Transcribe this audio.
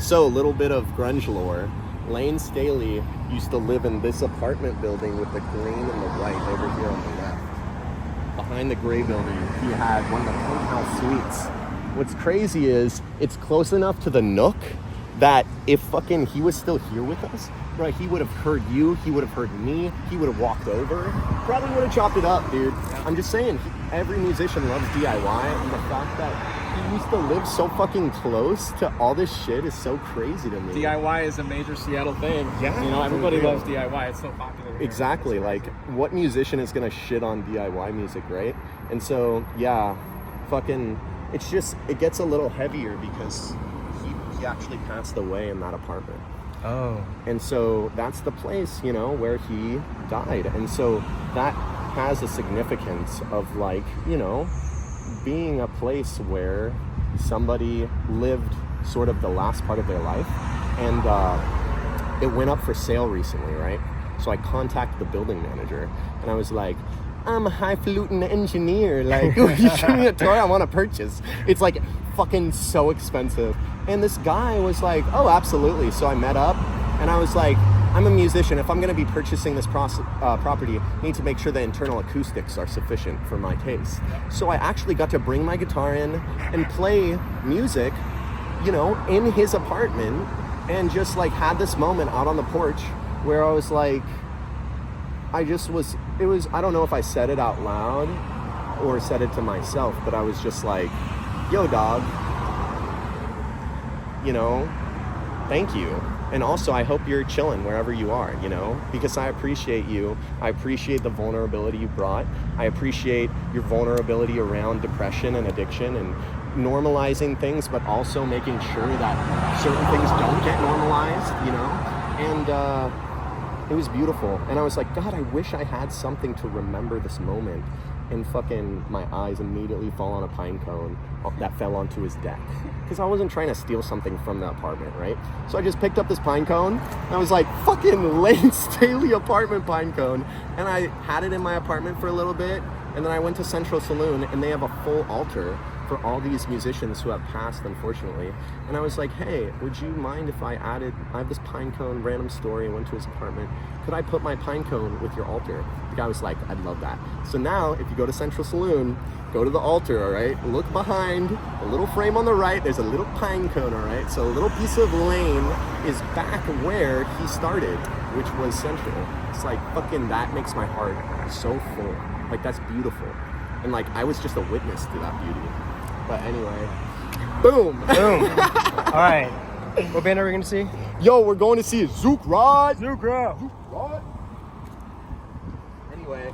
So, a little bit of grunge lore. Layne Staley used to live in this apartment building with the green and the white over here on the left. Behind the gray building, he had one of the penthouse suites. What's crazy is it's close enough to the Nook that if fucking he was still here with us, right, he would have heard you, he would have heard me, he would have walked over, probably would have chopped it up, dude. Yeah. I'm just saying, every musician loves DIY, and the fact that he used to live so fucking close to all this shit is so crazy to me. DIY is a major Seattle thing. Yeah, you know, everybody loves DIY. It's so popular here. Exactly. Like, what musician is gonna shit on DIY music, right? And so, yeah, fucking, it's just, it gets a little heavier because he actually passed away in that apartment. Oh. And so that's the place, you know, where he died. And so that has a significance of, like, you know, being a place where somebody lived sort of the last part of their life. And it went up for sale recently, right? So I contacted the building manager and I was like, I'm a highfalutin engineer. Like, you show me a toy I want to purchase. It's like fucking so expensive. And this guy was like, oh, absolutely. So I met up and I was like, I'm a musician. If I'm going to be purchasing this property, I need to make sure the internal acoustics are sufficient for my taste. So I actually got to bring my guitar in and play music, you know, in his apartment, and just like had this moment out on the porch where I was like, I don't know if I said it out loud or said it to myself, but I was just like, yo, dog, you know, thank you. And also, I hope you're chilling wherever you are, you know, because I appreciate you. I appreciate the vulnerability you brought. I appreciate your vulnerability around depression and addiction and normalizing things, but also making sure that certain things don't get normalized, you know? And it was beautiful. And I was like, God, I wish I had something to remember this moment. And fucking my eyes immediately fall on a pine cone that fell onto his deck. Because I wasn't trying to steal something from the apartment, right? So I just picked up this pine cone, and I was like, fucking Layne Staley apartment pine cone. And I had it in my apartment for a little bit, and then I went to Central Saloon, and they have a full altar for all these musicians who have passed, unfortunately. And I was like, hey, would you mind if I have this pine cone, random story, I went to his apartment, could I put my pine cone with your altar? The guy was like, I'd love that. So now, if you go to Central Saloon, go to the altar, all right? Look behind, the little frame on the right, there's a little pine cone, all right? So a little piece of Layne is back where he started, which was Central. It's like, fucking, that makes my heart so full. Like, that's beautiful. And like, I was just a witness to that beauty. But anyway, boom. Boom. All right. What band are we going to see? Yo, we're going to see Zook Rod. Zook Rod. Anyway.